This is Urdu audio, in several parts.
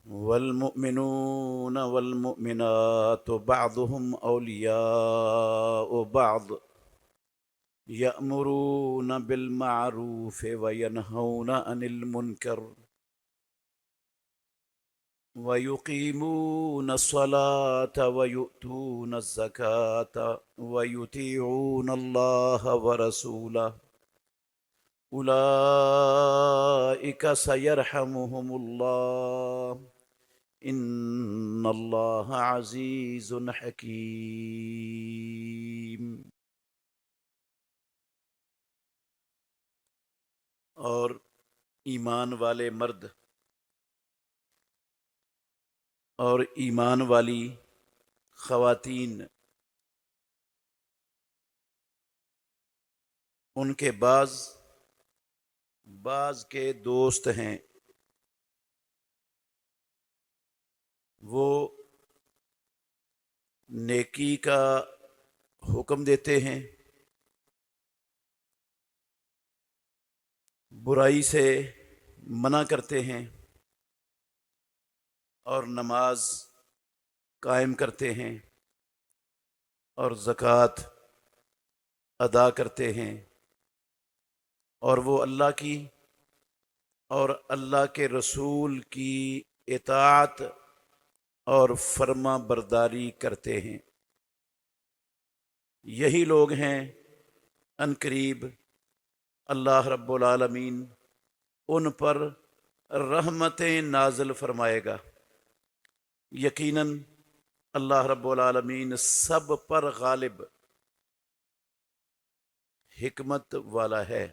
والمؤمنون والمؤمنات بعضهم أولياء بعض يأمرون بالمعروف وينهون عن المنكر ويقيمون الصلاة ويؤتون الزكاة ويطيعون الله ورسوله أولئك سيرحمهم الله إن الله عزيز حكيم۔ اور ایمان والے مرد اور ایمان والی خواتین ان کے بعض کے دوست ہیں، وہ نیکی کا حکم دیتے ہیں، برائی سے منع کرتے ہیں، اور نماز قائم کرتے ہیں اور زکوٰۃ ادا کرتے ہیں، اور وہ اللہ کی اور اللہ کے رسول کی اطاعت اور فرما برداری کرتے ہیں۔ یہی لوگ ہیں ان قریب اللہ رب العالمین ان پر رحمتیں نازل فرمائے گا۔ یقیناً اللہ رب العالمین سب پر غالب حکمت والا ہے۔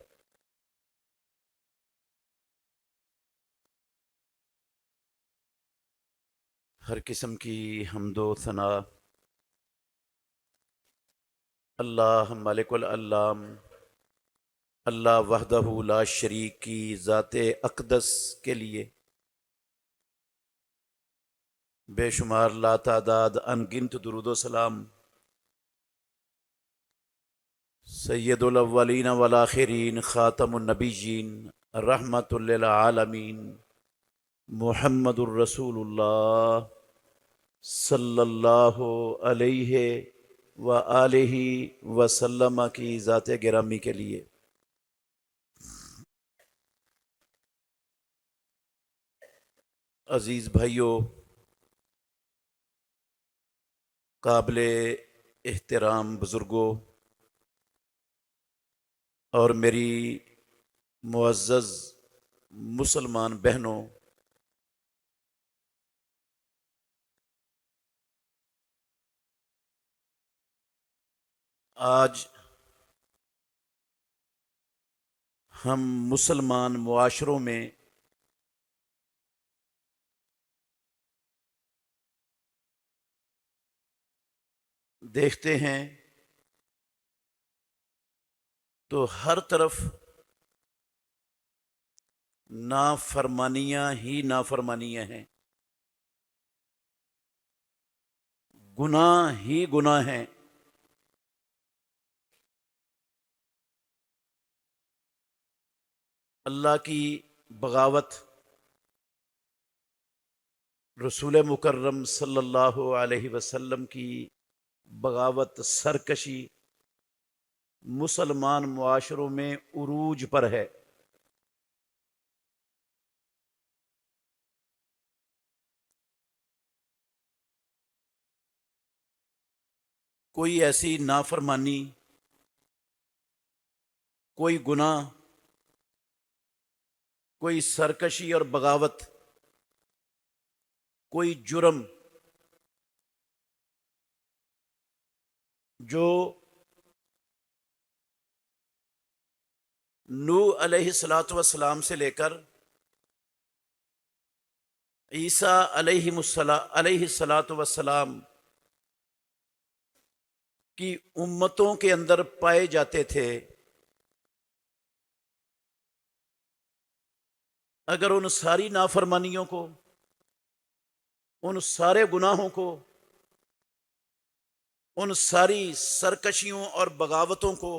ہر قسم کی حمد و ثنا اللہ مالک العلام، اللہ وحدہ لا شریک کی ذات اقدس کے لیے بے شمار لا تعداد ان گنت درود و سلام سید الاولین والآخرین خاتم النبیین رحمت للعالمین محمد الرسول اللہ صلی اللہ علیہ وآلہ وسلم کی ذات گرامی کے لیے۔ عزیز بھائیوں، قابل احترام بزرگوں اور میری معزز مسلمان بہنوں، آج ہم مسلمان معاشروں میں دیکھتے ہیں تو ہر طرف نافرمانیاں ہی نافرمانیاں ہیں، گناہ ہی گناہ ہیں۔ اللہ کی بغاوت، رسول مکرم صلی اللہ علیہ وسلم کی بغاوت، سرکشی مسلمان معاشروں میں عروج پر ہے۔ کوئی ایسی نافرمانی، کوئی گناہ، کوئی سرکشی اور بغاوت، کوئی جرم جو نوح علیہ السلام سے لے کر عیسیٰ علیہ السلام کی امتوں کے اندر پائے جاتے تھے، اگر ان ساری نافرمانیوں کو، ان سارے گناہوں کو، ان ساری سرکشیوں اور بغاوتوں کو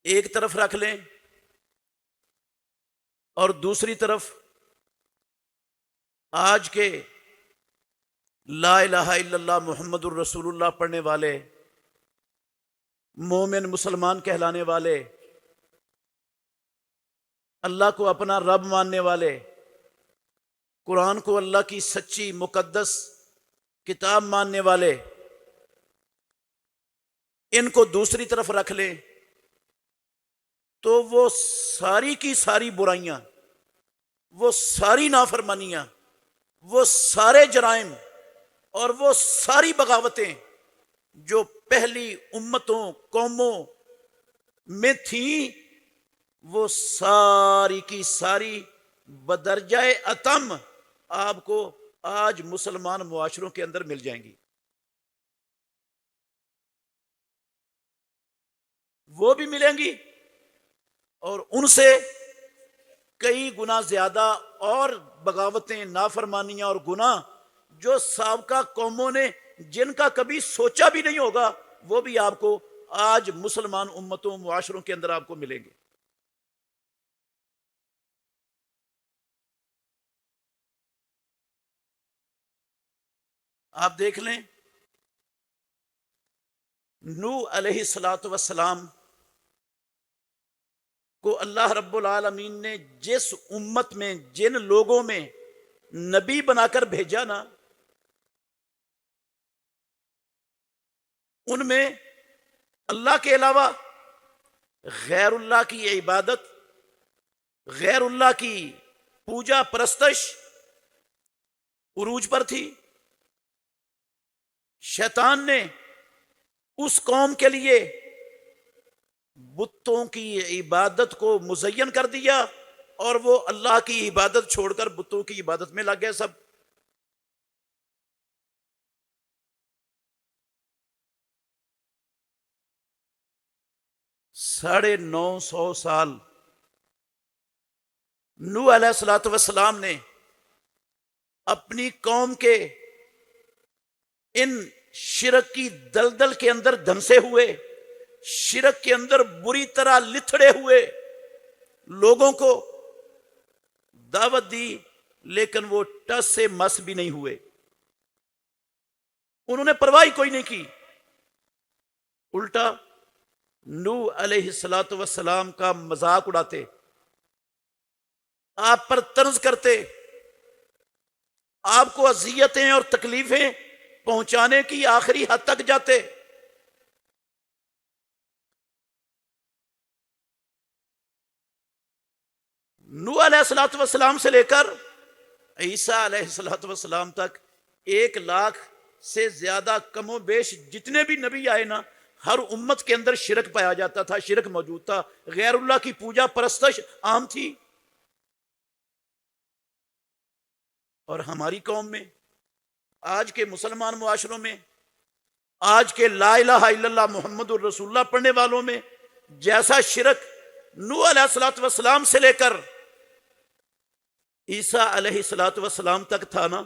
ایک طرف رکھ لیں اور دوسری طرف آج کے لا الہ الا اللہ محمد الرسول اللہ پڑھنے والے، مومن مسلمان کہلانے والے، اللہ کو اپنا رب ماننے والے، قرآن کو اللہ کی سچی مقدس کتاب ماننے والے، ان کو دوسری طرف رکھ لیں تو وہ ساری کی ساری برائیاں، وہ ساری نافرمانیاں، وہ سارے جرائم اور وہ ساری بغاوتیں جو پہلی امتوں قوموں میں تھیں، وہ ساری کی ساری بدرجہ اتم آپ کو آج مسلمان معاشروں کے اندر مل جائیں گی. وہ بھی ملیں گی اور ان سے کئی گنا زیادہ اور بغاوتیں، نافرمانیاں اور گناہ جو سابقہ قوموں نے جن کا کبھی سوچا بھی نہیں ہوگا، وہ بھی آپ کو آج مسلمان امتوں معاشروں کے اندر آپ کو ملیں گے. آپ دیکھ لیں، نوح علیہ الصلوۃ والسلام کو اللہ رب العالمین نے جس امت میں، جن لوگوں میں نبی بنا کر بھیجا نا، ان میں اللہ کے علاوہ غیر اللہ کی عبادت، غیر اللہ کی پوجا پرستش عروج پر تھی. شیطان نے اس قوم کے لیے بتوں کی عبادت کو مزین کر دیا اور وہ اللہ کی عبادت چھوڑ کر بتوں کی عبادت میں لگ گئے سب. ساڑھے 900 سال نوح علیہ الصلوۃ والسلام نے اپنی قوم کے ان شرک کی دلدل کے اندر دھنسے ہوئے، شرک کے اندر بری طرح لتھڑے ہوئے لوگوں کو دعوت دی، لیکن وہ ٹس سے مس بھی نہیں ہوئے. انہوں نے پرواہ کوئی نہیں کی، الٹا نوح علیہ الصلوۃ والسلام کا مذاق اڑاتے، آپ پر طنز کرتے، آپ کو اذیتیں اور تکلیفیں پہنچانے کی آخری حد تک جاتے. نوح علیہ الصلوۃ والسلام سے لے کر عیسیٰ علیہ الصلوۃ والسلام تک 1,00,000 سے زیادہ کم و بیش جتنے بھی نبی آئے نا، ہر امت کے اندر شرک پایا جاتا تھا، شرک موجود تھا، غیر اللہ کی پوجا پرستش عام تھی. اور ہماری قوم میں، آج کے مسلمان معاشروں میں، آج کے لا الہ الا اللہ محمد الرسول اللہ پڑھنے والوں میں جیسا شرک نوح علیہ الصلوۃ والسلام سے لے کر عیسیٰ علیہ الصلوۃ والسلام تک تھا نا،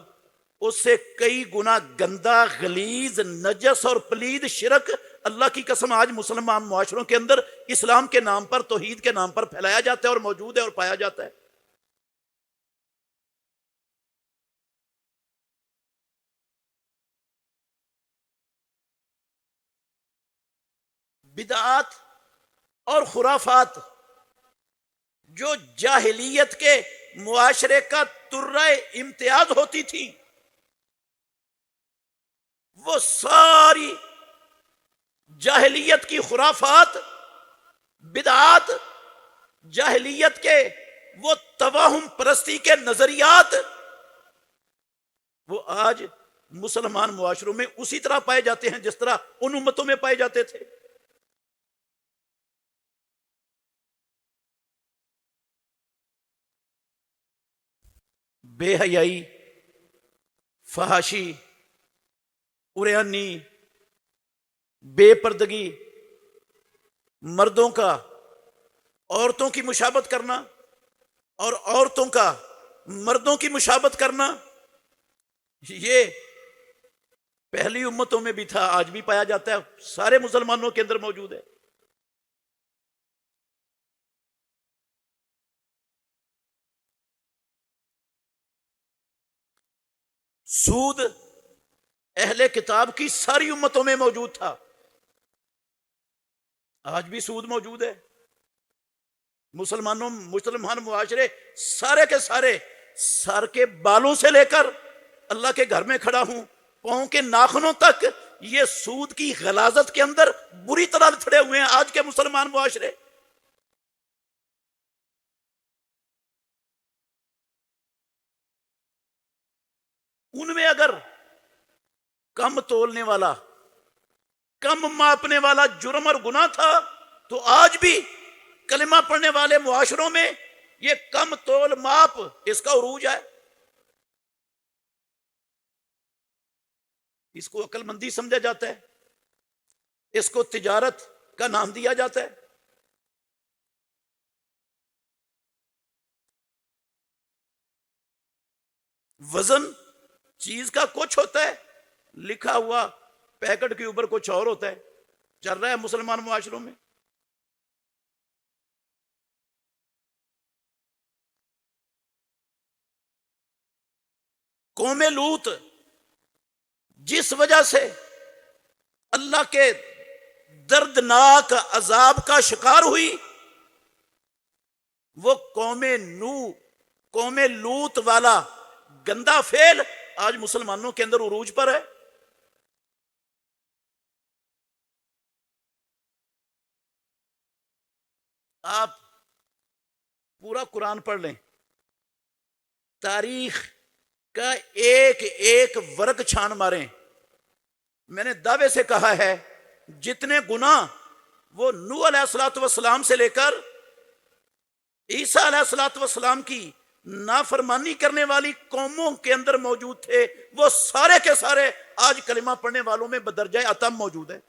اس سے کئی گنا گندا، غلیظ، نجس اور پلید شرک اللہ کی قسم آج مسلمان معاشروں کے اندر اسلام کے نام پر، توحید کے نام پر پھیلایا جاتا ہے اور موجود ہے اور پایا جاتا ہے. بدعات اور خرافات جو جاہلیت کے معاشرے کا ترہ امتیاز ہوتی تھی، وہ ساری جاہلیت کی خرافات، بدعات، جاہلیت کے وہ توہم پرستی کے نظریات، وہ آج مسلمان معاشروں میں اسی طرح پائے جاتے ہیں جس طرح ان امتوں میں پائے جاتے تھے. بے حیائی، فحاشی، اریانی، بے پردگی، مردوں کا عورتوں کی مشابہت کرنا اور عورتوں کا مردوں کی مشابہت کرنا، یہ پہلی امتوں میں بھی تھا، آج بھی پایا جاتا ہے، سارے مسلمانوں کے اندر موجود ہے. سود اہل کتاب کی ساری امتوں میں موجود تھا، آج بھی سود موجود ہے۔ مسلمان معاشرے سارے کے سارے سر کے بالوں سے لے کر اللہ کے گھر میں کھڑا ہوں پاؤں کے ناخنوں تک یہ سود کی غلاظت کے اندر بری طرح لتڑے ہوئے ہیں آج کے مسلمان معاشرے۔ ان میں اگر کم تولنے والا، کم ماپنے والا جرم اور گناہ تھا تو آج بھی کلمہ پڑھنے والے معاشروں میں یہ کم تول ماپ اس کا عروج ہے۔ اس کو عقل مندی سمجھا جاتا ہے، اس کو تجارت کا نام دیا جاتا ہے۔ وزن چیز کا کچھ ہوتا ہے، لکھا ہوا پیکٹ کے اوپر کچھ اور ہوتا ہے، چل رہا ہے مسلمان معاشروں میں۔ قوم لوط جس وجہ سے اللہ کے دردناک عذاب کا شکار ہوئی، وہ قوم لوط والا گندا فعل آج مسلمانوں کے اندر عروج پر ہے۔ آپ پورا قرآن پڑھ لیں، تاریخ کا ایک ایک ورق چھان ماریں، میں نے دعوے سے کہا ہے جتنے گناہ وہ نوح علیہ الصلوۃ والسلام سے لے کر عیسیٰ علیہ الصلوۃ والسلام کی نافرمانی کرنے والی قوموں کے اندر موجود تھے، وہ سارے کے سارے آج کلمہ پڑھنے والوں میں بدرجہ اتم موجود ہے۔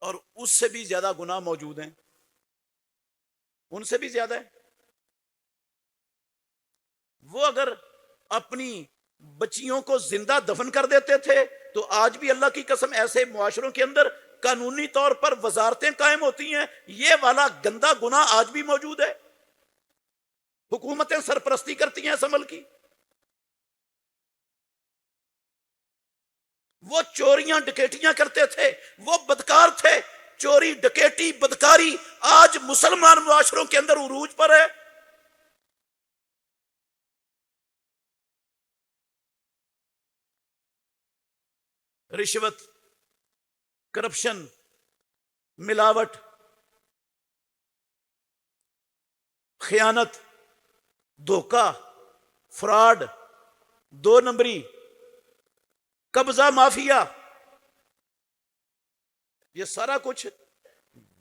اور اس سے بھی زیادہ گناہ موجود ہیں، ان سے بھی زیادہ ہے۔ وہ اگر اپنی بچیوں کو زندہ دفن کر دیتے تھے تو آج بھی اللہ کی قسم ایسے معاشروں کے اندر قانونی طور پر وزارتیں قائم ہوتی ہیں، یہ والا گندا گناہ آج بھی موجود ہے، حکومتیں سرپرستی کرتی ہیں اس عمل کی۔ وہ چوریاں ڈکیٹیاں کرتے تھے، وہ بدکار تھے، چوری ڈکیٹی بدکاری آج مسلمان معاشروں کے اندر عروج پر ہے۔ رشوت، کرپشن، ملاوٹ، خیانت، دھوکہ، فراڈ، دو نمبری، قبضہ مافیا، یہ سارا کچھ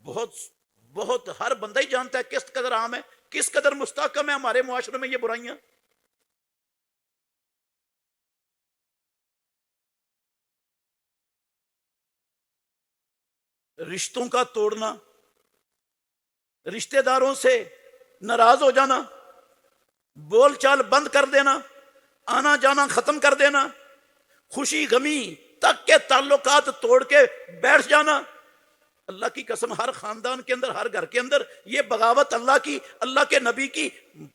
بہت بہت ہر بندہ ہی جانتا ہے کس قدر عام ہے، کس قدر مستحکم ہے ہمارے معاشرے میں یہ برائیاں۔ رشتوں کا توڑنا، رشتہ داروں سے ناراض ہو جانا، بول چال بند کر دینا، آنا جانا ختم کر دینا، خوشی غمی تک کے تعلقات توڑ کے بیٹھ جانا۔ اللہ کی قسم ہر خاندان کے اندر، ہر گھر کے اندر یہ بغاوت اللہ کی، اللہ کے نبی کی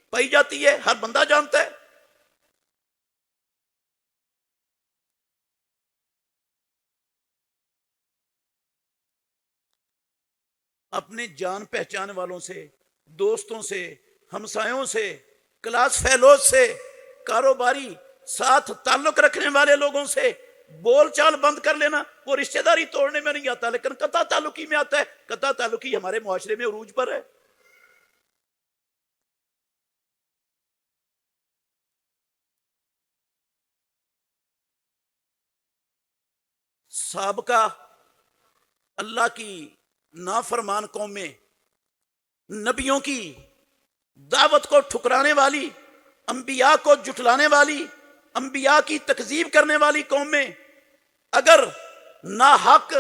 پائی جاتی ہے، ہر بندہ جانتا ہے۔ اپنے جان پہچان والوں سے، دوستوں سے، ہمسایوں سے، کلاس فیلوز سے، کاروباری ساتھ تعلق رکھنے والے لوگوں سے بول چال بند کر لینا، وہ رشتہ داری توڑنے میں نہیں آتا لیکن قطع تعلقی میں آتا ہے۔ قطع تعلقی ہمارے معاشرے میں عروج پر ہے۔ سابقہ اللہ کی نافرمان قومیں، نبیوں کی دعوت کو ٹھکرانے والی، انبیاء کو جھٹلانے والی، انبیاء کی تکذیب کرنے والی قومیں، اگر ناحق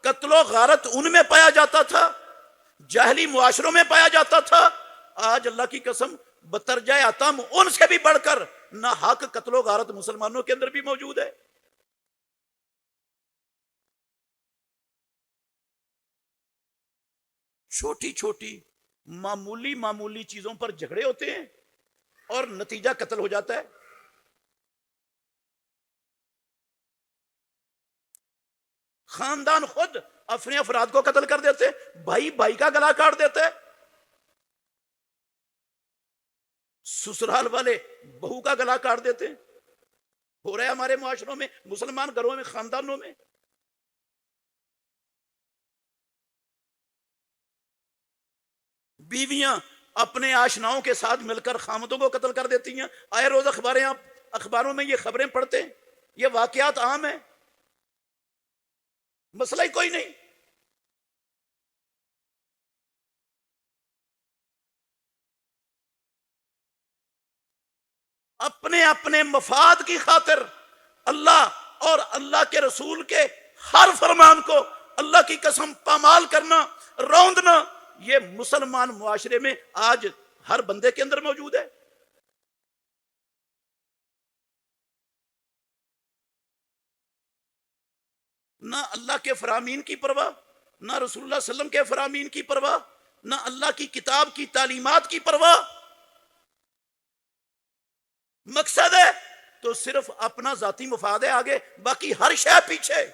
قتل و غارت ان میں پایا جاتا تھا، جاہلی معاشروں میں پایا جاتا تھا، آج اللہ کی قسم بترجہ اتم ان سے بھی بڑھ کر ناحق قتل و غارت مسلمانوں کے اندر بھی موجود ہے۔ چھوٹی چھوٹی معمولی معمولی چیزوں پر جھگڑے ہوتے ہیں اور نتیجہ قتل ہو جاتا ہے. خاندان خود اپنے افراد کو قتل کر دیتے، بھائی بھائی کا گلا کاٹ دیتے، سسرال والے بہو کا گلا کاٹ دیتے. ہو رہا ہے ہمارے معاشروں میں، مسلمان گھروں میں، خاندانوں میں. بیویاں اپنے آشناؤں کے ساتھ مل کر خامدوں کو قتل کر دیتی ہیں. آئے روز اخباروں میں یہ خبریں پڑھتے ہیں، یہ واقعات عام ہیں، مسئلہ ہی کوئی نہیں. اپنے اپنے مفاد کی خاطر اللہ اور اللہ کے رسول کے ہر فرمان کو اللہ کی قسم پامال کرنا، روندنا، یہ مسلمان معاشرے میں آج ہر بندے کے اندر موجود ہے. نہ اللہ کے فرامین کی پرواہ، نہ رسول اللہ صلی اللہ علیہ وسلم کے فرامین کی پرواہ، نہ اللہ کی کتاب کی تعلیمات کی پرواہ. مقصد ہے تو صرف اپنا ذاتی مفاد ہے آگے، باقی ہر شے پیچھے.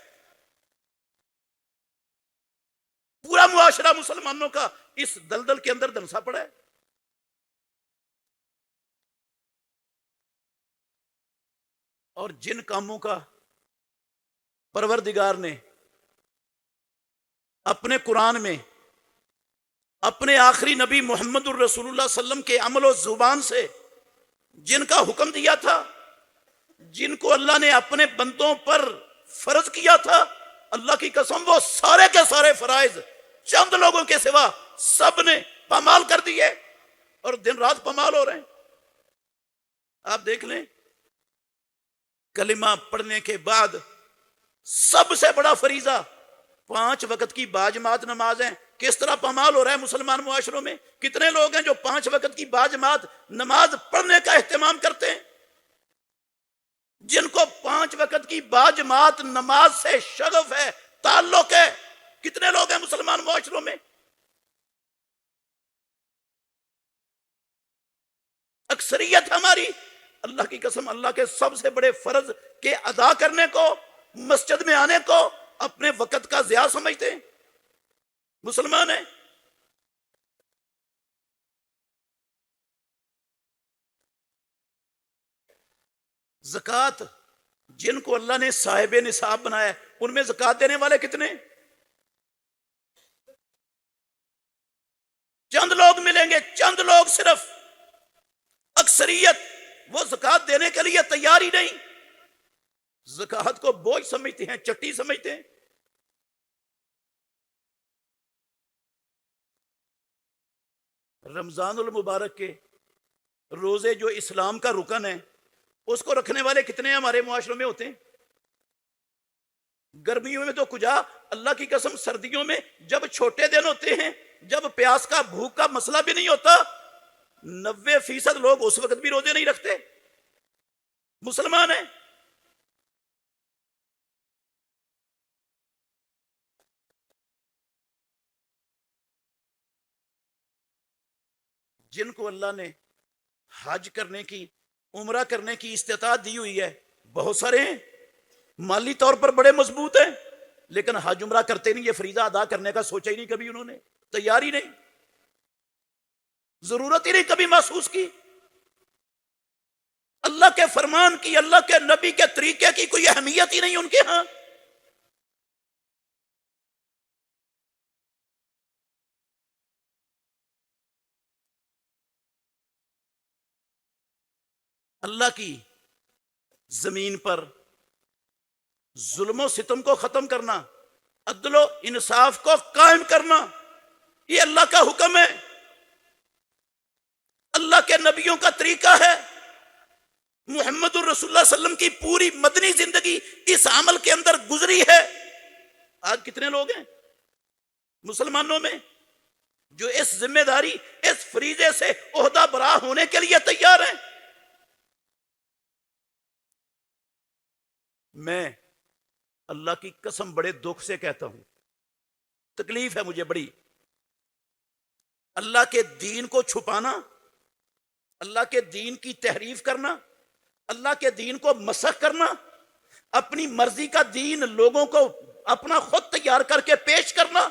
پورا معاشرہ مسلمانوں کا اس دلدل کے اندر دھنسا پڑا ہے. اور جن کاموں کا پروردگار نے اپنے قرآن میں اپنے آخری نبی محمد الرسول اللہ صلی اللہ علیہ وسلم کے عمل و زبان سے جن کا حکم دیا تھا، جن کو اللہ نے اپنے بندوں پر فرض کیا تھا، اللہ کی قسم وہ سارے کے سارے فرائض چند لوگوں کے سوا سب نے پامال کر دیے اور دن رات پامال ہو رہے ہیں. آپ دیکھ لیں، کلمہ پڑھنے کے بعد سب سے بڑا فریضہ 5 وقت کی باجماعت نماز ہے، کس طرح پامال ہو رہا ہے مسلمان معاشروں میں. کتنے لوگ ہیں جو 5 وقت کی باجماعت نماز پڑھنے کا اہتمام کرتے ہیں، جن کو 5 وقت کی باجماعت نماز سے شغف ہے، تعلق ہے. کتنے لوگ ہیں مسلمان معاشروں میں؟ اکثریت ہماری اللہ کی قسم اللہ کے سب سے بڑے فرض کے ادا کرنے کو، مسجد میں آنے کو اپنے وقت کا ضیاع سمجھتے ہیں. مسلمان ہیں. زکوٰۃ جن کو اللہ نے صاحب نصاب بنایا، ان میں زکوٰۃ دینے والے کتنے؟ چند لوگ ملیں گے، چند لوگ صرف. اکثریت وہ زکوٰۃ دینے کے لیے تیار ہی نہیں، زکوٰۃ کو بوجھ سمجھتے ہیں، چٹی سمجھتے ہیں. رمضان المبارک کے روزے جو اسلام کا رکن ہے، اس کو رکھنے والے کتنے ہمارے معاشروں میں ہوتے ہیں؟ گرمیوں میں تو کجا، اللہ کی قسم سردیوں میں جب چھوٹے دن ہوتے ہیں، جب پیاس کا بھوک کا مسئلہ بھی نہیں ہوتا، 90% لوگ اس وقت بھی روزے نہیں رکھتے. مسلمان ہیں. جن کو اللہ نے حج کرنے کی، عمرہ کرنے کی استطاعت دی ہوئی ہے، بہت سارے ہیں، مالی طور پر بڑے مضبوط ہیں، لیکن حج عمرہ کرتے نہیں. یہ فریضہ ادا کرنے کا سوچا ہی نہیں کبھی، انہوں نے تیار ہی نہیں، ضرورت ہی نہیں کبھی محسوس کی. اللہ کے فرمان کی، اللہ کے نبی کے طریقے کی کوئی اہمیت ہی نہیں ان کے ہاں. اللہ کی زمین پر ظلم و ستم کو ختم کرنا، عدل و انصاف کو قائم کرنا، یہ اللہ کا حکم ہے، اللہ کے نبیوں کا طریقہ ہے. محمد الرسول اللہ صلی اللہ علیہ وسلم کی پوری مدنی زندگی اس عمل کے اندر گزری ہے. آج کتنے لوگ ہیں مسلمانوں میں جو اس ذمہ داری، اس فریضے سے عہدہ برا ہونے کے لیے تیار ہیں؟ میں اللہ کی قسم بڑے دکھ سے کہتا ہوں، تکلیف ہے مجھے بڑی. اللہ کے دین کو چھپانا، اللہ کے دین کی تحریف کرنا، اللہ کے دین کو مسخ کرنا، اپنی مرضی کا دین لوگوں کو اپنا خود تیار کر کے پیش کرنا،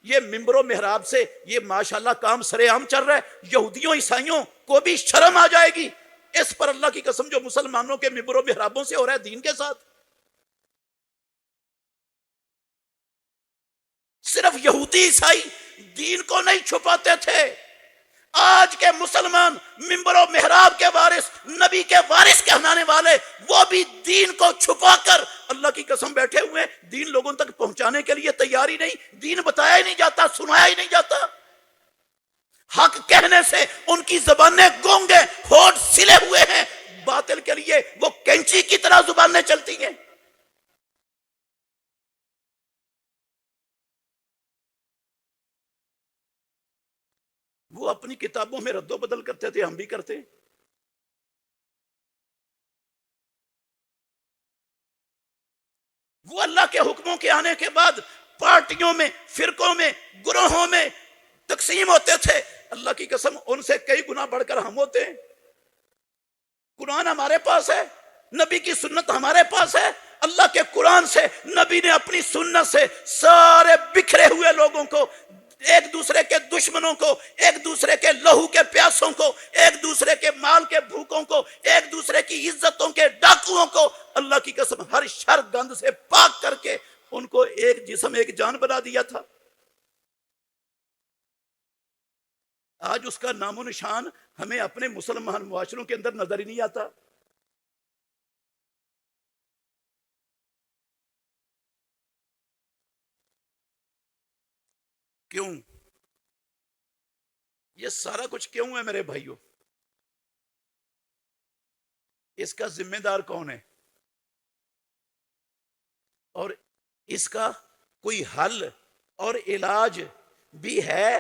یہ ممبر و محراب سے یہ ماشاءاللہ کام سرے عام چل رہا ہے۔ یہودیوں عیسائیوں کو بھی شرم آ جائے گی اس پر، اللہ کی قسم، جو مسلمانوں کے ممبر و محرابوں سے ہو رہا ہے دین کے ساتھ۔ صرف یہودی عیسائی دین کو نہیں چھپاتے تھے، آج کے مسلمان ممبر و محراب کے وارث، نبی کے وارث کہلانے والے، وہ بھی دین کو چھپا کر اللہ کی قسم بیٹھے ہوئے ہیں۔ دین لوگوں تک پہنچانے کے لیے تیار ہی نہیں، دین بتایا ہی نہیں جاتا، سنایا ہی نہیں جاتا۔ حق کہنے سے ان کی زبانیں گونگ ہیں، ہونٹ سلے ہوئے ہیں، باطل کے لیے وہ کینچی کی طرح زبانیں چلتی ہیں۔ وہ اپنی کتابوں میں رد و بدل کرتے تھے، ہم بھی کرتے ہیں۔ وہ اللہ کے حکموں کے آنے کے بعد پارٹیوں میں، فرقوں میں، گروہوں میں تقسیم ہوتے تھے۔ اللہ کی قسم ان سے کئی گنا بڑھ کر ہم ہوتے ہیں۔ قرآن ہمارے پاس ہے، نبی کی سنت ہمارے پاس ہے، اللہ کے قرآن سے، نبی نے اپنی سنت سے سارے بکھرے ہوئے لوگوں کو، ایک دوسرے کے دشمنوں کو، ایک دوسرے کے لہو کے پیاسوں کو، ایک دوسرے کے مال کے بھوکوں کو، ایک دوسرے کی عزتوں کے ڈاکوؤں کو، اللہ کی قسم ہر شر گند سے پاک کر کے ان کو ایک جسم ایک جان بنا دیا تھا۔ آج اس کا نام و نشان ہمیں اپنے مسلمان معاشروں کے اندر نظر ہی نہیں آتا۔ کیوں؟ یہ سارا کچھ کیوں ہے میرے بھائیوں؟ اس کا ذمہ دار کون ہے؟ اور اس کا کوئی حل اور علاج بھی ہے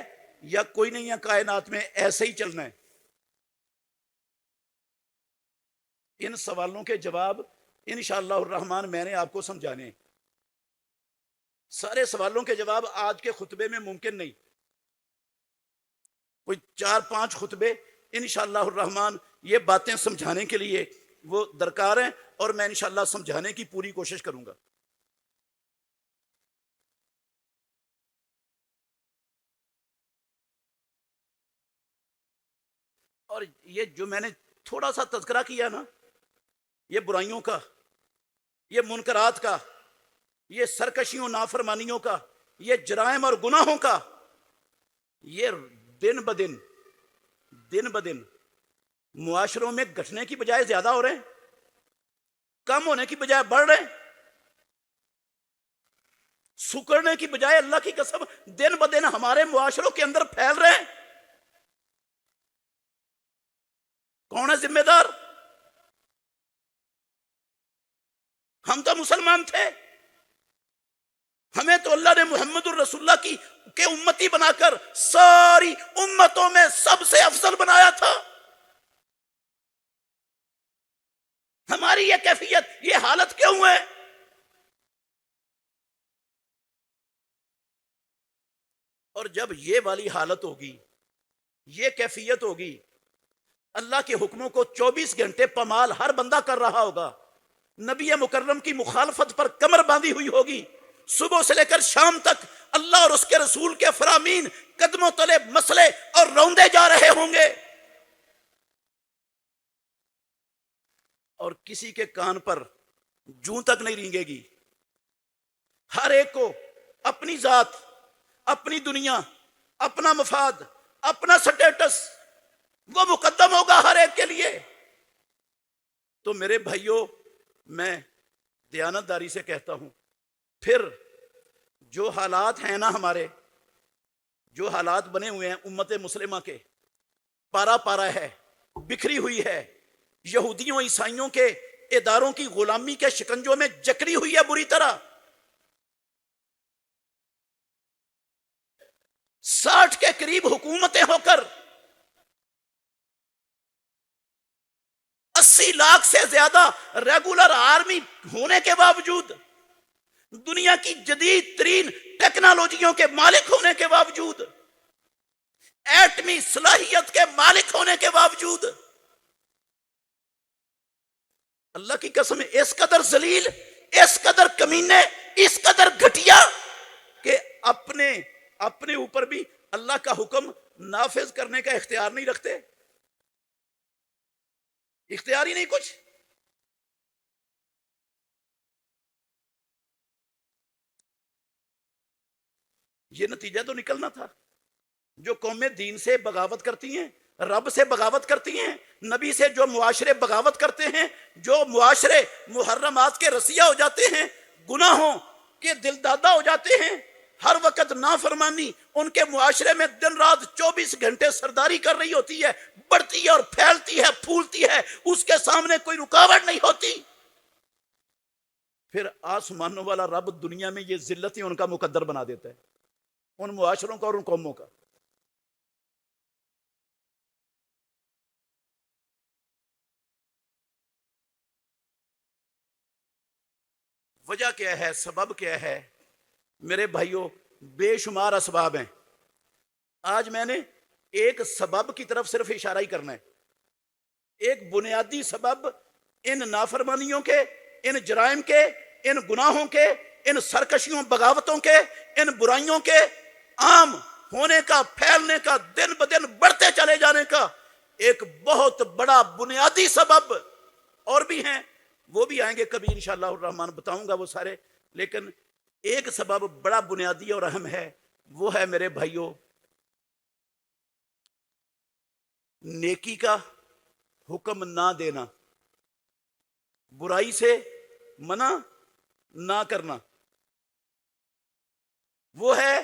یا کوئی نہیں ہے؟ کائنات میں ایسے ہی چلنا ہے؟ ان سوالوں کے جواب انشاءاللہ الرحمن میں نے آپ کو سمجھانے ہیں۔ سارے سوالوں کے جواب آج کے خطبے میں ممکن نہیں، کوئی 4-5 خطبے انشاءاللہ الرحمن یہ باتیں سمجھانے کے لیے وہ درکار ہیں، اور میں انشاءاللہ سمجھانے کی پوری کوشش کروں گا۔ اور یہ جو میں نے تھوڑا سا تذکرہ کیا نا، یہ برائیوں کا، یہ منکرات کا، یہ سرکشیوں نافرمانیوں کا، یہ جرائم اور گناہوں کا، یہ دن بدن معاشروں میں گھٹنے کی بجائے زیادہ ہو رہے ہیں، کم ہونے کی بجائے بڑھ رہے ہیں، سکڑنے کی بجائے اللہ کی قسم دن بدن ہمارے معاشروں کے اندر پھیل رہے ہیں۔ کون ہے ذمہ دار؟ ہم تو مسلمان تھے، ہمیں تو اللہ نے محمد الرسول اللہ کے امتی بنا کر ساری امتوں میں سب سے افضل بنایا تھا۔ ہماری یہ کیفیت، یہ حالت کیوں ہے؟ اور جب یہ والی حالت ہوگی، یہ کیفیت ہوگی، اللہ کے حکموں کو 24 گھنٹے پامال ہر بندہ کر رہا ہوگا، نبی مکرم کی مخالفت پر کمر باندھی ہوئی ہوگی، صبح سے لے کر شام تک اللہ اور اس کے رسول کے فرامین قدموں تلے مسلے اور روندے جا رہے ہوں گے، اور کسی کے کان پر جوں تک نہیں رینگے گی۔ ہر ایک کو اپنی ذات، اپنی دنیا، اپنا مفاد، اپنا سٹیٹس وہ مقدم ہوگا ہر ایک کے لیے۔ تو میرے بھائیوں، میں دیانتداری سے کہتا ہوں، پھر جو حالات ہیں نا، ہمارے جو حالات بنے ہوئے ہیں امت مسلمہ کے، پارا پارا ہے، بکھری ہوئی ہے، یہودیوں عیسائیوں کے اداروں کی غلامی کے شکنجوں میں جکڑی ہوئی ہے بری طرح۔ 60 کے قریب حکومتیں ہو کر 80 لاکھ سے زیادہ ریگولر آرمی ہونے کے باوجود، دنیا کی جدید ترین ٹیکنالوجیوں کے مالک ہونے کے باوجود، ایٹمی صلاحیت کے مالک ہونے کے باوجود اللہ کی قسم اس قدر ذلیل، اس قدر کمینے، اس قدر گھٹیا کہ اپنے اوپر بھی اللہ کا حکم نافذ کرنے کا اختیار نہیں رکھتے، اختیار ہی نہیں کچھ۔ یہ نتیجہ تو نکلنا تھا۔ جو قومیں دین سے بغاوت کرتی ہیں، رب سے بغاوت کرتی ہیں، نبی سے جو معاشرے بغاوت کرتے ہیں، جو معاشرے محرمات کے رسیہ ہو جاتے ہیں، گناہوں کے دل دادا ہو جاتے ہیں، ہر وقت نافرمانی ان کے معاشرے میں دن رات 24 گھنٹے سرداری کر رہی ہوتی ہے، بڑھتی ہے اور پھیلتی ہے، پھولتی ہے، اس کے سامنے کوئی رکاوٹ نہیں ہوتی، پھر آسمانوں والا رب دنیا میں یہ ذلتیں ان کا مقدر بنا دیتا ہے، ان معاشروں کا اور ان قوموں کا۔ وجہ کیا ہے؟ سبب کیا ہے؟ میرے بھائیوں، بے شمار اسباب ہیں۔ آج میں نے ایک سبب کی طرف صرف اشارہ ہی کرنا ہے۔ ایک بنیادی سبب ان نافرمانیوں کے، ان جرائم کے، ان گناہوں کے، ان سرکشیوں بغاوتوں کے، ان برائیوں کے عام ہونے کا، پھیلنے کا، دن بدن بڑھتے چلے جانے کا ایک بہت بڑا بنیادی سبب اور بھی ہیں، وہ بھی آئیں گے کبھی انشاءاللہ الرحمن، بتاؤں گا وہ سارے، لیکن ایک سبب بڑا بنیادی اور اہم ہے، وہ ہے میرے بھائیوں نیکی کا حکم نہ دینا، برائی سے منع نہ کرنا، وہ ہے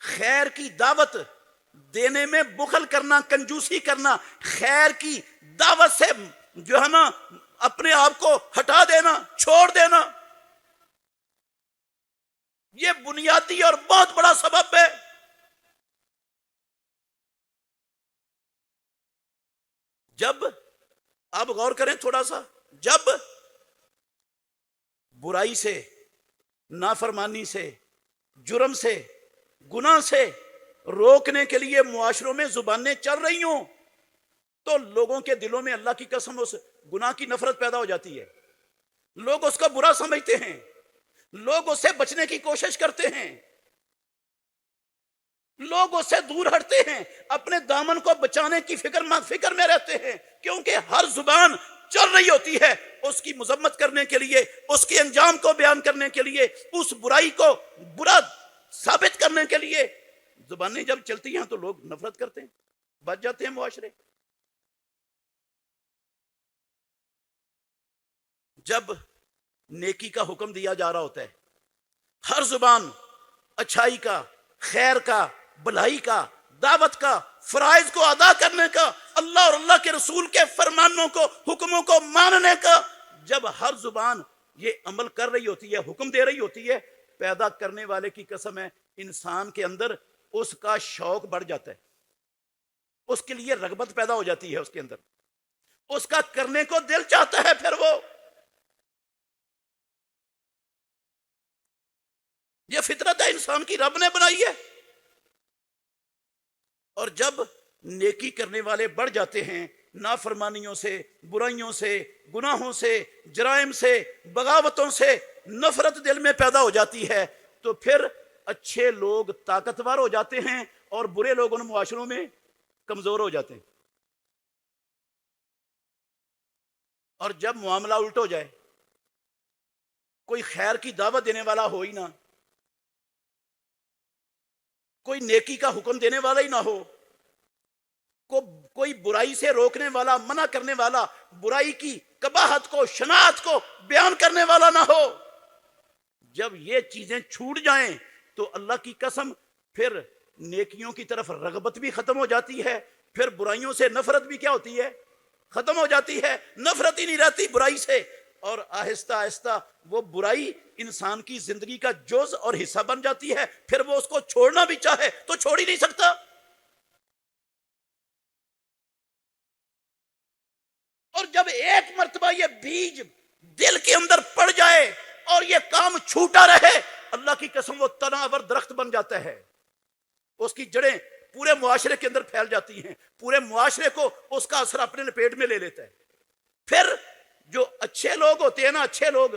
خیر کی دعوت دینے میں بخل کرنا، کنجوسی کرنا، خیر کی دعوت سے جو ہے نا اپنے آپ کو ہٹا دینا، چھوڑ دینا، یہ بنیادی اور بہت بڑا سبب ہے۔ جب آپ غور کریں تھوڑا سا، جب برائی سے، نافرمانی سے، جرم سے، گناہ سے روکنے کے لیے معاشروں میں زبانیں چل رہی ہوں تو لوگوں کے دلوں میں اللہ کی قسم اس گناہ کی نفرت پیدا ہو جاتی ہے، لوگ اس کو برا سمجھتے ہیں، لوگ اس سے بچنے کی کوشش کرتے ہیں، لوگ اس سے دور ہٹتے ہیں، اپنے دامن کو بچانے کی فکر میں رہتے ہیں، کیونکہ ہر زبان چل رہی ہوتی ہے اس کی مذمت کرنے کے لیے، اس کے انجام کو بیان کرنے کے لیے، اس برائی کو برا ثابت کرنے کے لیے۔ زبانیں جب چلتی ہیں تو لوگ نفرت کرتے ہیں، بچ جاتے ہیں معاشرے۔ جب نیکی کا حکم دیا جا رہا ہوتا ہے، ہر زبان اچھائی کا، خیر کا، بھلائی کا، دعوت کا، فرائض کو ادا کرنے کا، اللہ اور اللہ کے رسول کے فرمانوں کو، حکموں کو ماننے کا، جب ہر زبان یہ عمل کر رہی ہوتی ہے، حکم دے رہی ہوتی ہے، پیدا کرنے والے کی قسم ہے انسان کے اندر اس کا شوق بڑھ جاتا ہے، اس کے لیے رغبت پیدا ہو جاتی ہے، اس کے اندر اس کا کرنے کو دل چاہتا ہے، پھر وہ یہ فطرت ہے انسان کی، رب نے بنائی ہے۔ اور جب نیکی کرنے والے بڑھ جاتے ہیں، نافرمانیوں سے، برائیوں سے، گناہوں سے، جرائم سے، بغاوتوں سے نفرت دل میں پیدا ہو جاتی ہے، تو پھر اچھے لوگ طاقتور ہو جاتے ہیں اور برے لوگ ان معاشروں میں کمزور ہو جاتے ہیں۔ اور جب معاملہ الٹ ہو جائے، کوئی خیر کی دعوت دینے والا ہو ہی نہ، کوئی نیکی کا حکم دینے والا ہی نہ ہو، کوئی برائی سے روکنے والا، منع کرنے والا، برائی کی قباحت کو، شناعت کو بیان کرنے والا نہ ہو، جب یہ چیزیں چھوٹ جائیں تو اللہ کی قسم پھر نیکیوں کی طرف رغبت بھی ختم ہو جاتی ہے، پھر برائیوں سے نفرت بھی کیا ہوتی ہے؟ ختم ہو جاتی ہے، نفرت ہی نہیں رہتی برائی سے، اور آہستہ آہستہ وہ برائی انسان کی زندگی کا جز اور حصہ بن جاتی ہے، پھر وہ اس کو چھوڑنا بھی چاہے تو چھوڑ ہی نہیں سکتا۔ اور جب ایک مرتبہ یہ بیج دل کے اندر پڑ جائے اور یہ کام چھوٹا رہے، اللہ کی قسم وہ تناور درخت بن جاتا ہے، اس کی جڑیں پورے معاشرے کے اندر پھیل جاتی ہیں، پورے معاشرے کو اس کا اثر اپنے لپیٹ میں لے لیتا ہے۔ پھر جو اچھے لوگ ہوتے ہیں نا، اچھے لوگ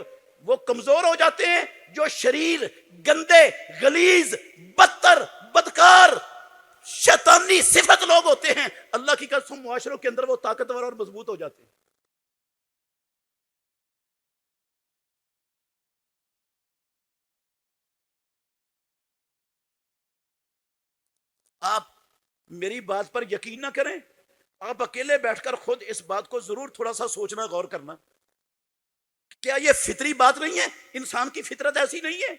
وہ کمزور ہو جاتے ہیں، جو شریر، گندے، غلیظ، بدتر، بدکار، شیطانی صفت لوگ ہوتے ہیں، اللہ کی قسم معاشروں کے اندر وہ طاقتور اور مضبوط ہو جاتے ہیں۔ آپ میری بات پر یقین نہ کریں، آپ اکیلے بیٹھ کر خود اس بات کو ضرور تھوڑا سا سوچنا، غور کرنا، کیا یہ فطری بات نہیں ہے؟ انسان کی فطرت ایسی نہیں ہے؟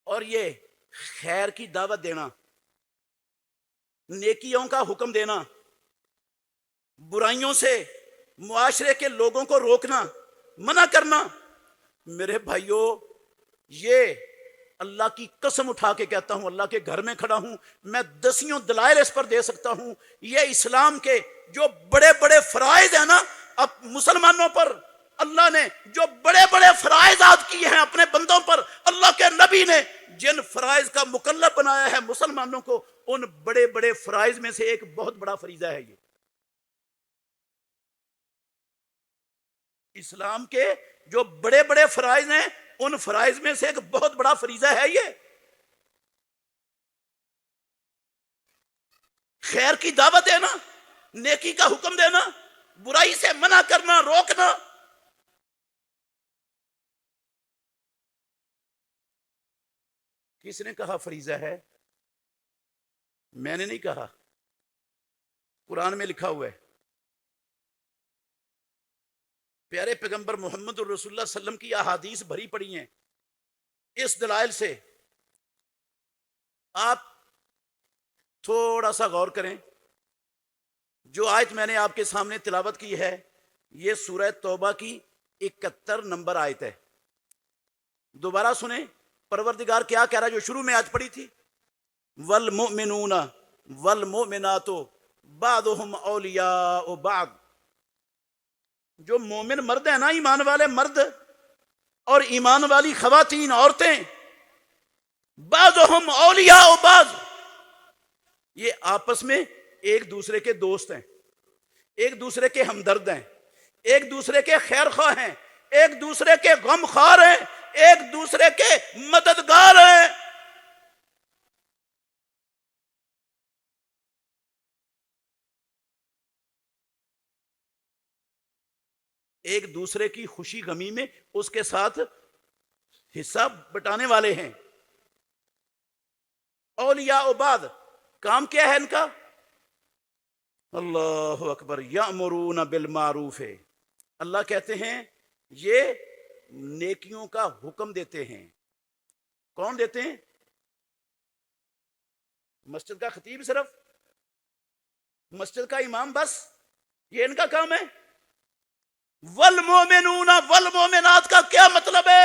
اور یہ خیر کی دعوت دینا، نیکیوں کا حکم دینا، برائیوں سے معاشرے کے لوگوں کو روکنا، منع کرنا، میرے بھائیوں، یہ اللہ کی قسم اٹھا کے کہتا ہوں، اللہ کے گھر میں کھڑا ہوں، میں دسیوں دلائل اس پر دے سکتا ہوں، یہ اسلام کے جو بڑے بڑے فرائض ہیں نا، اب مسلمانوں پر اللہ نے جو بڑے بڑے فرائض عائد کیے ہیں اپنے بندوں پر، اللہ کے نبی نے جن فرائض کا مکلف بنایا ہے مسلمانوں کو، ان بڑے بڑے فرائض میں سے ایک بہت بڑا فریضہ ہے یہ۔ اسلام کے جو بڑے بڑے فرائض ہیں، ان فرائض میں سے ایک بہت بڑا فریضہ ہے یہ، خیر کی دعوت دینا، نیکی کا حکم دینا، برائی سے منع کرنا، روکنا۔ کس نے کہا فریضہ ہے؟ میں نے نہیں کہا، قرآن میں لکھا ہوا ہے۔ پیارے پیغمبر محمد الرسول اللہ صلی اللہ علیہ وسلم کی احادیث بھری پڑی ہیں اس دلائل سے۔ آپ تھوڑا سا غور کریں، جو آیت میں نے آپ کے سامنے تلاوت کی ہے، یہ سورہ توبہ کی 71 نمبر آیت ہے۔ دوبارہ سنیں پروردگار کیا کہہ رہا ہے، جو شروع میں آیت پڑھی تھی، والمؤمنون والمؤمنات بعضهم اولیاء بعض۔ جو مومن مرد ہیں نا، ایمان والے مرد اور ایمان والی خواتین، عورتیں، بعضهم اولیاء بعض، یہ آپس میں ایک دوسرے کے دوست ہیں، ایک دوسرے کے ہمدرد ہیں، ایک دوسرے کے خیر خواہ ہیں، ایک دوسرے کے غم خوار ہیں، ایک دوسرے کے مددگار ہیں۔ ایک دوسرے کی خوشی غمی میں اس کے ساتھ حصہ بٹانے والے ہیں۔ اولیاء بعض، کام کیا ہے ان کا؟ اللہ اکبر، یامرون بالمعروف ہے، اللہ کہتے ہیں یہ نیکیوں کا حکم دیتے ہیں۔ کون دیتے ہیں؟ مسجد کا خطیب صرف؟ مسجد کا امام بس؟ یہ ان کا کام ہے؟ والمومنون والمومنات کا کیا مطلب ہے؟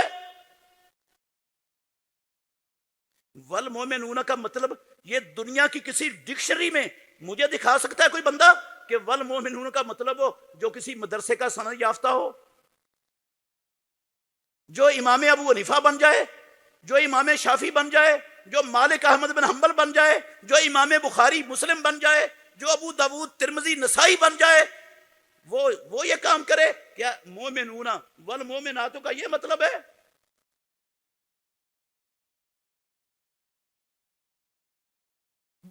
والمومنون کا مطلب یہ دنیا کی کسی ڈکشنری میں مجھے دکھا سکتا ہے کوئی بندہ کہ والمومنون کا مطلب ہو جو کسی مدرسے کا سند یافتہ ہو، جو امام ابو حنیفہ بن جائے، جو امام شافعی بن جائے، جو مالک احمد بن حنبل بن جائے، جو امام بخاری مسلم بن جائے، جو ابو داود ترمذی نسائی بن جائے، وہ یہ کام کرے؟ کیا مومنون والمومنات کا یہ مطلب ہے؟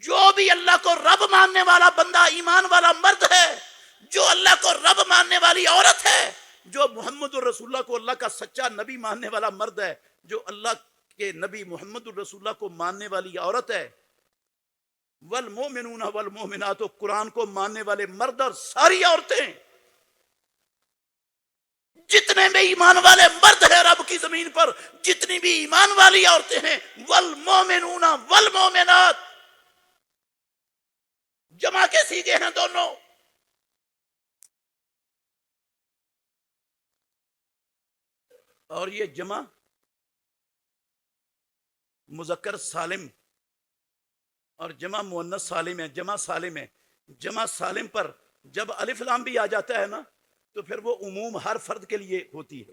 جو بھی اللہ کو رب ماننے والا بندہ، ایمان والا مرد ہے، جو اللہ کو رب ماننے والی عورت ہے، جو محمد الرسول اللہ کو اللہ کا سچا نبی ماننے والا مرد ہے، جو اللہ کے نبی محمد الرسول اللہ کو ماننے والی عورت ہے، والمومنون والمومنات، قرآن کو ماننے والے مرد اور ساری عورتیں، جتنے بھی ایمان والے مرد ہیں رب کی زمین پر، جتنی بھی ایمان والی عورتیں ہیں، والمومنون والمومنات، جمع کے سیغے ہیں دونوں۔ اور یہ جمع مذکر سالم اور جمع مؤنث سالم ہے، جمع سالم ہے۔ جمع سالم پر جب الف لام بھی آ جاتا ہے نا تو پھر وہ عموم ہر فرد کے لیے ہوتی ہے۔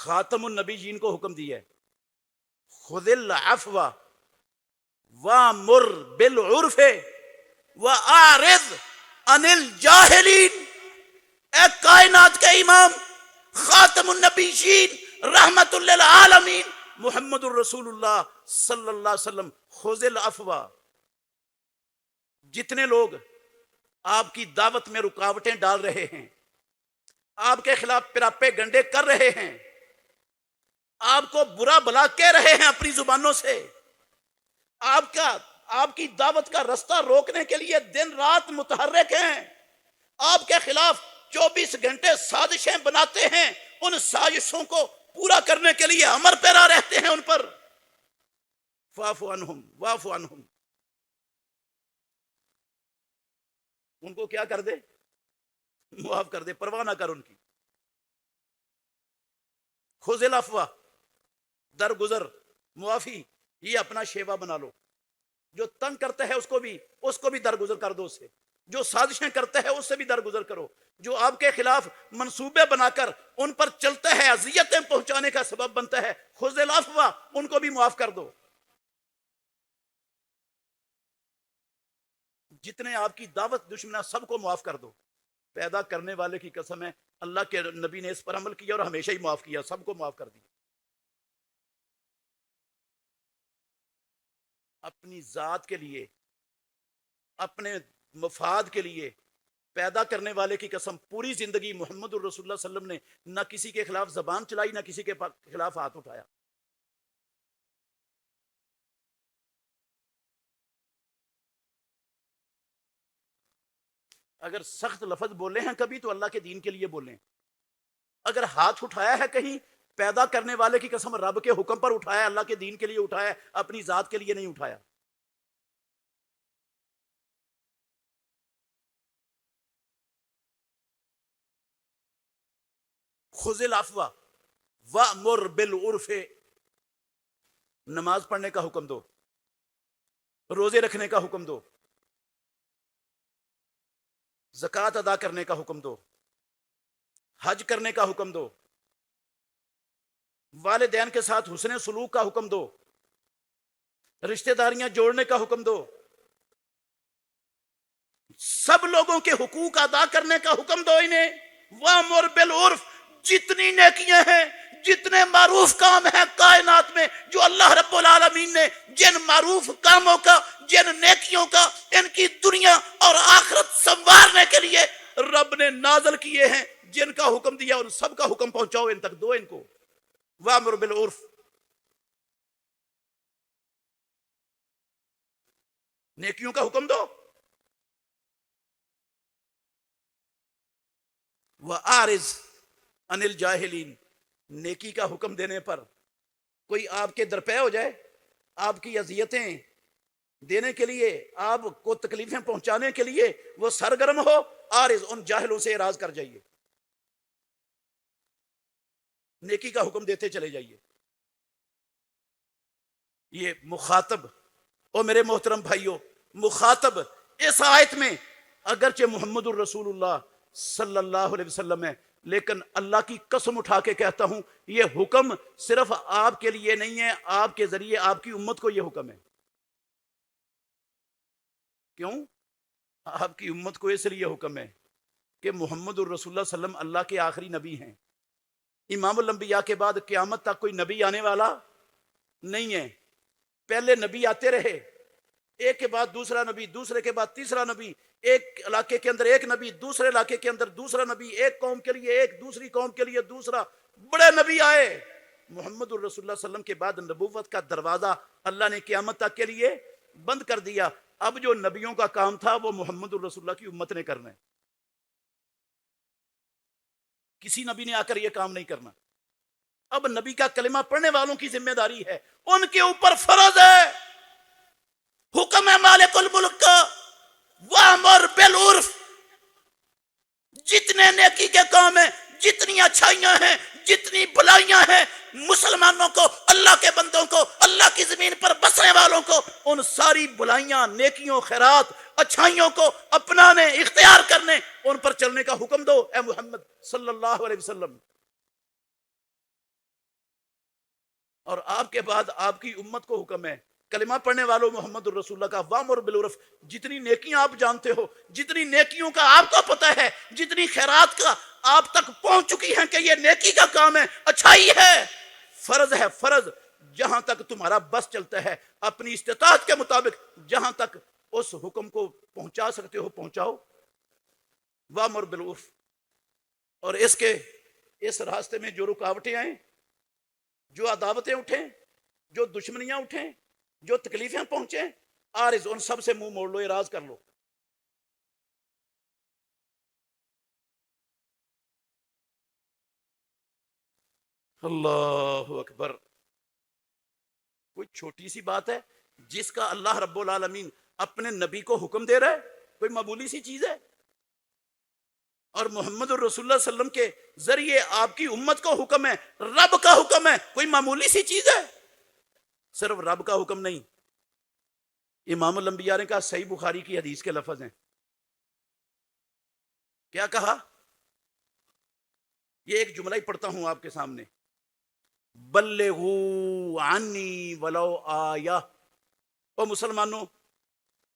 خاتم النبیین کو حکم دیا ہے، خذ العفو وامر بالعرف واعرض عن الجاہلین۔ اے کائنات کے امام، خاتم النبیین، رحمت للعالمین، محمد الرسول اللہ صلی اللہ علیہ وسلم، خذ العفو، جتنے لوگ آپ کی دعوت میں رکاوٹیں ڈال رہے ہیں، آپ کے خلاف پراپے گنڈے کر رہے ہیں، آپ کو برا بلا کہہ رہے ہیں اپنی زبانوں سے، آپ کی دعوت کا رستہ روکنے کے لیے دن رات متحرک ہیں، آپ کے خلاف 24 گھنٹے سازشیں بناتے ہیں، ان سازشوں کو پورا کرنے کے لیے امر پیرا رہتے ہیں ان پر، فاعف عنہم واعف عنہم، ان کو کیا کر دے؟ معاف کر دے، پرواہ نہ کر ان کی۔ خذ العفو، درگزر، معافی، یہ اپنا شیوا بنا لو۔ جو تنگ کرتا ہے اس کو بھی درگزر کر دو، اس سے جو سازشیں کرتا ہے اس سے بھی درگزر کرو، جو آپ کے خلاف منصوبے بنا کر ان پر چلتا ہے، اذیتیں پہنچانے کا سبب بنتا ہے، خذ العفو، ان کو بھی معاف کر دو۔ جتنے آپ کی دعوت دشمن سب کو معاف کر دو۔ پیدا کرنے والے کی قسم ہے، اللہ کے نبی نے اس پر عمل کیا اور ہمیشہ ہی معاف کیا، سب کو معاف کر دیا۔ اپنی ذات کے لیے، اپنے مفاد کے لیے پیدا کرنے والے کی قسم، پوری زندگی محمد الرسول اللہ صلی اللہ علیہ وسلم نے نہ کسی کے خلاف زبان چلائی، نہ کسی کے خلاف ہاتھ اٹھایا۔ اگر سخت لفظ بولے ہیں کبھی تو اللہ کے دین کے لیے بولیں، اگر ہاتھ اٹھایا ہے کہیں، پیدا کرنے والے کی قسم رب کے حکم پر اٹھایا، اللہ کے دین کے لیے اٹھایا، اپنی ذات کے لیے نہیں اٹھایا۔ خذ العفو وامر بالعرف، نماز پڑھنے کا حکم دو، روزے رکھنے کا حکم دو، زکوٰۃ ادا کرنے کا حکم دو، حج کرنے کا حکم دو، والدین کے ساتھ حسن سلوک کا حکم دو، رشتہ داریاں جوڑنے کا حکم دو، سب لوگوں کے حقوق ادا کرنے کا حکم دو انہیں۔ وامر بالعرف، جتنی نیکیاں ہیں، جتنے معروف کام ہیں کائنات میں جو اللہ رب العالمین نے جن معروف کاموں کا، جن نیکیوں کا ان کی دنیا اور آخرت سنوارنے کے لیے رب نے نازل کیے ہیں، جن کا حکم دیا ان سب کا حکم پہنچاؤ ان تک، دو ان کو۔ وامر بالعرف، نیکیوں کا حکم دو، وَأَعْرِضْ عَنِ الْجَاهِلِينَ، نیکی کا حکم دینے پر کوئی آپ کے درپے ہو جائے، آپ کی اذیتیں دینے کے لیے، آپ کو تکلیفیں پہنچانے کے لیے وہ سرگرم ہو، عارض، ان جاہلوں سے اعراض کر جائیے، نیکی کا حکم دیتے چلے جائیے۔ یہ مخاطب، او میرے محترم بھائیوں، مخاطب اس آیت میں اگرچہ محمد الرسول اللہ صلی اللہ علیہ وسلم ہے، لیکن اللہ کی قسم اٹھا کے کہتا ہوں یہ حکم صرف آپ کے لیے نہیں ہے، آپ کے ذریعے آپ کی امت کو یہ حکم ہے۔ کیوں؟ آپ کی امت کو اس لیے حکم ہے کہ محمد الرسول اللہ صلی اللہ علیہ وسلم اللہ کے آخری نبی ہیں، امام الانبیاء کے بعد قیامت تک کوئی نبی آنے والا نہیں ہے۔ پہلے نبی آتے رہے، ایک کے بعد دوسرا نبی، دوسرے کے بعد تیسرا نبی، ایک علاقے کے اندر ایک نبی، دوسرے علاقے کے اندر دوسرا نبی، ایک قوم کے لیے ایک، دوسری قوم کے لیے دوسرا، بڑے نبی آئے۔ محمد الرسول اللہ صلی اللہ علیہ وسلم کے بعد نبوت کا دروازہ اللہ نے قیامت تک کے لیے بند کر دیا۔ اب جو نبیوں کا کام تھا وہ محمد الرسول اللہ کی امت نے کرنا ہے، کسی نبی نے آ کر یہ کام نہیں کرنا۔ اب نبی کا کلمہ پڑھنے والوں کی ذمہ داری ہے، ان کے اوپر فرض ہے، حکم ہے مالک الملک کا، وامر بالعرف، جتنے نیکی کے کام ہیں، جتنی اچھائیاں ہیں، جتنی بھلائیاں ہیں، مسلمانوں کو، اللہ کے بندوں کو، اللہ کی زمین پر بسنے والوں کو ان ساری بھلائیاں، نیکیوں، خیرات، اچھائیوں کو اپنانے، اختیار کرنے، ان پر چلنے کا حکم دو اے محمد صلی اللہ علیہ وسلم۔ اور آپ کے بعد آپ کی امت کو حکم ہے، کلمہ پڑھنے والوں محمد الرسول اللہ کا وامر بالعرف، جتنی نیکیاں آپ جانتے ہو، جتنی نیکیوں کا آپ کو پتہ ہے، جتنی خیرات کا آپ تک پہنچ چکی ہیں کہ یہ نیکی کا کام ہے، اچھائی ہے، فرض ہے، فرض جہاں تک تمہارا بس چلتا ہے اپنی استطاعت کے مطابق جہاں تک اس حکم کو پہنچا سکتے ہو پہنچاؤ، وامر بالعرف۔ اور اس راستے میں جو رکاوٹیں آئیں، جو عداوتیں اٹھیں، جو دشمنیاں اٹھیں، جو تکلیفیں پہنچیں، عارض ان سب سے منہ موڑ لو، اعراض کر لو۔ اللہ اکبر۔ کوئی چھوٹی سی بات ہے جس کا اللہ رب العالمین اپنے نبی کو حکم دے رہا ہے؟ کوئی معمولی سی چیز ہے؟ اور محمد الرسول اللہ صلی اللہ علیہ وسلم کے ذریعے آپ کی امت کو حکم ہے، رب کا حکم ہے، کوئی معمولی سی چیز ہے؟ صرف رب کا حکم نہیں، امام الانبیاء نے کہا، صحیح بخاری کی حدیث کے لفظ ہیں، کیا کہا؟ یہ ایک جملہ ہی پڑھتا ہوں آپ کے سامنے، بلغوا عنی ولو آیہ۔ او مسلمانوں،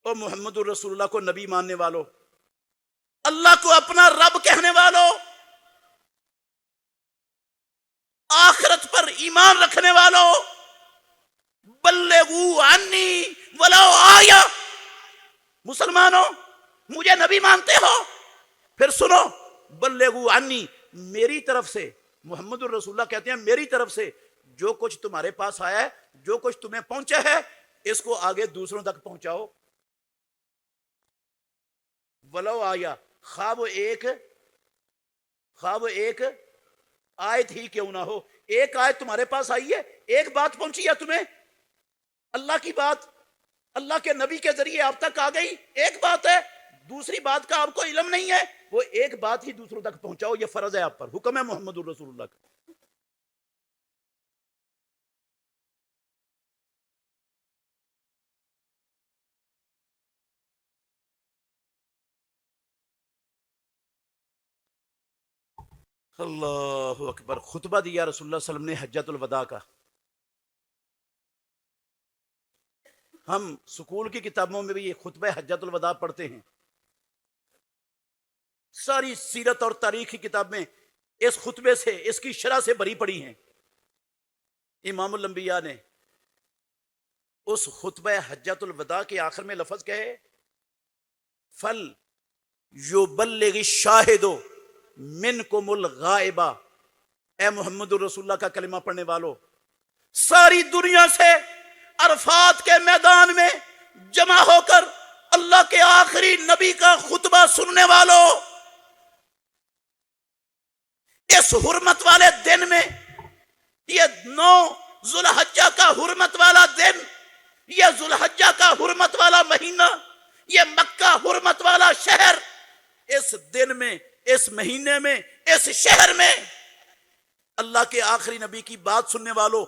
او محمد الرسول اللہ کو نبی ماننے والوں، اللہ کو اپنا رب کہنے والوں، آخرت پر ایمان رکھنے والوں، بلغوا عنی ولو آیہ، مسلمانوں مجھے نبی مانتے ہو؟ پھر سنو، بلغوا عنی، میری طرف سے، محمد الرسول اللہ کہتے ہیں میری طرف سے جو کچھ تمہارے پاس آیا ہے، جو کچھ تمہیں پہنچا ہے، اس کو آگے دوسروں تک پہنچاؤ۔ ولو آیا، خواب ایک آیت ہی کیوں نہ ہو، ایک آیت تمہارے پاس آئی ہے، ایک بات پہنچی ہے تمہیں، اللہ کی بات اللہ کے نبی کے ذریعے آپ تک آ گئی، ایک بات ہے، دوسری بات کا آپ کو علم نہیں ہے، وہ ایک بات ہی دوسروں تک پہنچاؤ، یہ فرض ہے آپ پر، حکم ہے محمد الرسول اللہ کا۔ اللہ اکبر۔ خطبہ دیا رسول اللہ صلی اللہ علیہ وسلم نے حجۃ الوداع کا، ہم سکول کی کتابوں میں بھی یہ خطبہ حجۃ الوداع پڑھتے ہیں، ساری سیرت اور تاریخ کی کتابیں اس خطبے سے، اس کی شرح سے بھری پڑی ہیں۔ امام الانبیاء نے اس خطبہ حجۃ الوداع کے آخر میں لفظ کہے، فل یبلغ الشاہد منکم الغائبہ، اے محمد الرسول اللہ کا کلمہ پڑھنے والو، ساری دنیا سے عرفات کے میدان میں جمع ہو کر اللہ کے آخری نبی کا خطبہ سننے والوں، اس حرمت والے دن میں، یہ 9 ذوالحجہ کا حرمت والا دن، یہ ذوالحجہ کا حرمت والا مہینہ، یہ مکہ حرمت والا شہر، اس دن میں، اس مہینے میں، اس شہر میں اللہ کے آخری نبی کی بات سننے والوں،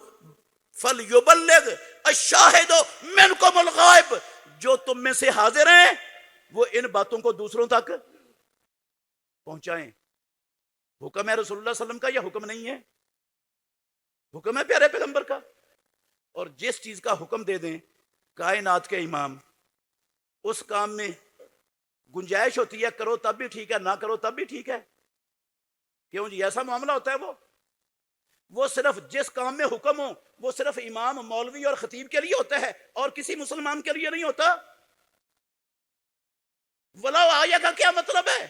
فَلْيُبَلِّغْ الشَّاهِدُ مِنْكُمُ الْغَائِبُ، جو تم میں سے حاضر ہیں وہ ان باتوں کو دوسروں تک پہنچائیں۔ حکم ہے رسول اللہ صلی اللہ علیہ وسلم کا، یہ حکم نہیں ہے، حکم ہے پیارے پیغمبر کا۔ اور جس چیز کا حکم دے دیں کائنات کے امام، اس کام میں گنجائش ہوتی ہے، کرو تب بھی ٹھیک ہے، نہ کرو تب بھی ٹھیک ہے، کیوں جی ایسا معاملہ ہوتا ہے؟ وہ صرف جس کام میں حکم ہو وہ صرف امام، مولوی اور خطیب کے لیے ہوتا ہے اور کسی مسلمان کے لیے نہیں ہوتا۔ ولا آیا کا کیا مطلب ہے؟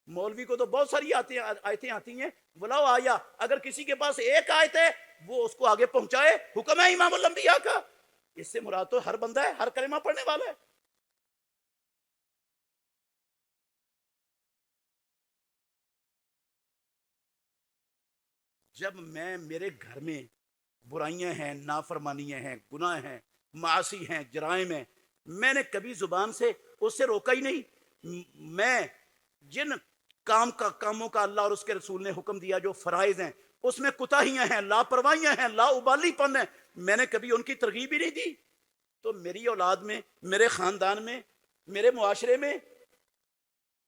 مولوی کو تو بہت ساری آیتیں آتی ہیں، ولا آیا، اگر کسی کے پاس ایک آیت ہے وہ اس کو آگے پہنچائے، حکم ہے امام الانبیاء کا۔ اس سے مراد تو ہر بندہ ہے، ہر کلمہ پڑھنے والا ہے۔ جب میرے گھر میں برائیاں ہیں، نافرمانیاں ہیں، گناہ ہیں، معاصی ہیں، جرائم ہیں، میں نے کبھی زبان سے اس سے روکا ہی نہیں۔ میں جن کاموں کا اللہ اور اس کے رسول نے حکم دیا، جو فرائض ہیں، اس میں کوتاہیاں ہیں، لاپرواہیاں ہیں، لا ابالی پن ہے، میں نے کبھی ان کی ترغیب ہی نہیں دی۔ تو میری اولاد میں، میرے خاندان میں، میرے معاشرے میں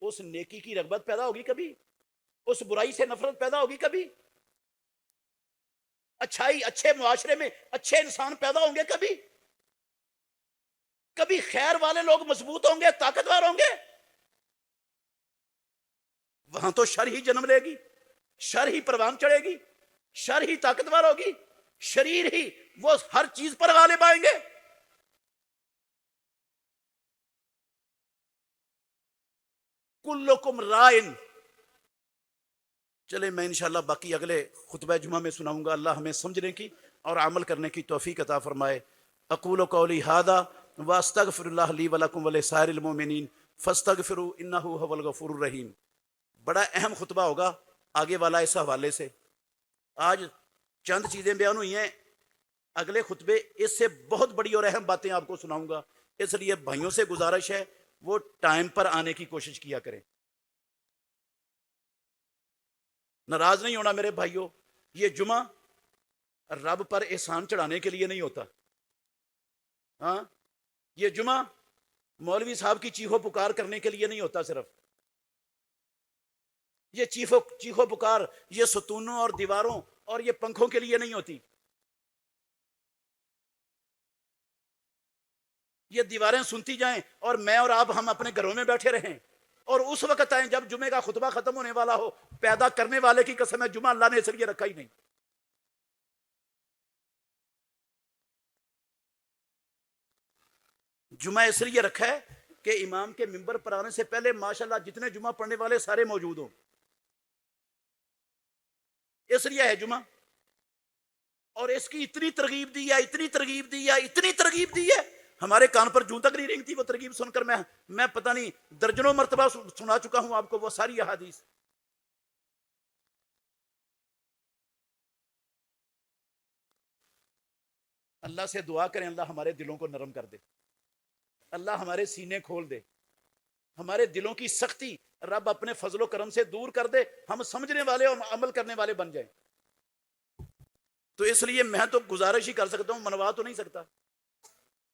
اس نیکی کی رغبت پیدا ہوگی کبھی؟ اس برائی سے نفرت پیدا ہوگی کبھی؟ اچھائی، اچھے معاشرے میں اچھے انسان پیدا ہوں گے کبھی؟ کبھی خیر والے لوگ مضبوط ہوں گے، طاقتور ہوں گے؟ وہاں تو شر ہی جنم لے گی، شر ہی پروان چڑھے گی، شر ہی طاقتور ہوگی، شریر ہی وہ ہر چیز پر غالب آئیں گے۔ کلکم رائن۔ چلے میں انشاءاللہ باقی اگلے خطبہ جمعہ میں سناؤں گا۔ اللہ ہمیں سمجھنے کی اور عمل کرنے کی توفیق عطا فرمائے۔ اقول قولی ھذا واستغفر اللہ لی ولکم ولسائر المؤمنین فاستغفروا انہ ھو الغفور الرحیم۔ بڑا اہم خطبہ ہوگا آگے والا اس حوالے سے۔ آج چند چیزیں بیان ہوئی ہیں، اگلے خطبے اس سے بہت بڑی اور اہم باتیں آپ کو سناؤں گا۔ اس لیے بھائیوں سے گزارش ہے وہ ٹائم پر آنے کی کوشش کیا کریں۔ ناراض نہیں ہونا میرے بھائیوں، یہ جمعہ رب پر احسان چڑھانے کے لیے نہیں ہوتا۔ ہاں، یہ جمعہ مولوی صاحب کی چیخو پکار کرنے کے لیے نہیں ہوتا صرف۔ یہ چیخو پکار یہ ستونوں اور دیواروں اور یہ پنکھوں کے لیے نہیں ہوتی۔ یہ دیواریں سنتی جائیں اور میں اور آپ ہم اپنے گھروں میں بیٹھے رہیں، اور اس وقت آئیں جب جمعے کا خطبہ ختم ہونے والا ہو۔ پیدا کرنے والے کی قسم ہے جمعہ اللہ نے اس لیے رکھا ہی نہیں۔ جمعہ اس لیے رکھا ہے کہ امام کے ممبر پر آنے سے پہلے ماشاءاللہ جتنے جمعہ پڑھنے والے سارے موجود ہوں، اس لیے ہے جمعہ۔ اور اس کی اتنی ترغیب دی ہے، اتنی ترغیب دی ہے، اتنی ترغیب دی ہے، ہمارے کان پر جوں تک نہیں رینگتی وہ ترغیب سن کر۔ میں پتہ نہیں درجنوں مرتبہ سنا چکا ہوں آپ کو وہ ساری احادیث۔ اللہ سے دعا کریں اللہ ہمارے دلوں کو نرم کر دے، اللہ ہمارے سینے کھول دے، ہمارے دلوں کی سختی رب اپنے فضل و کرم سے دور کر دے، ہم سمجھنے والے اور عمل کرنے والے بن جائیں۔ تو اس لیے میں تو گزارش ہی کر سکتا ہوں، منوا تو نہیں سکتا۔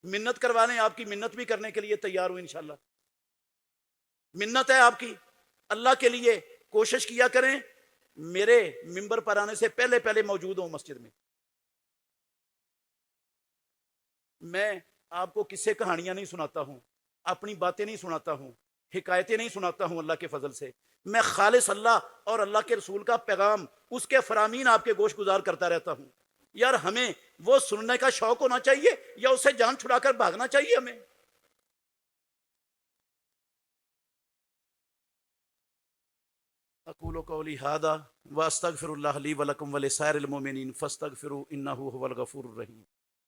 منت کروانے آپ کی منت بھی کرنے کے لیے تیار ہوں انشاءاللہ۔ منت ہے آپ کی، اللہ کے لیے کوشش کیا کریں میرے ممبر پر آنے سے پہلے پہلے موجود ہوں مسجد میں۔ میں آپ کو قصے کہانیاں نہیں سناتا ہوں، اپنی باتیں نہیں سناتا ہوں، حکایتیں نہیں سناتا ہوں۔ اللہ کے فضل سے میں خالص اللہ اور اللہ کے رسول کا پیغام، اس کے فرامین آپ کے گوش گزار کرتا رہتا ہوں۔ یار ہمیں وہ سننے کا شوق ہونا چاہیے یا اسے جان چھڑا کر بھاگنا چاہیے ہمیں؟ اقول قولی ھذا واستغفر اللہ لی ولکم ولسائر المؤمنین فاستغفروا انہ ھو الغفور الرحیم۔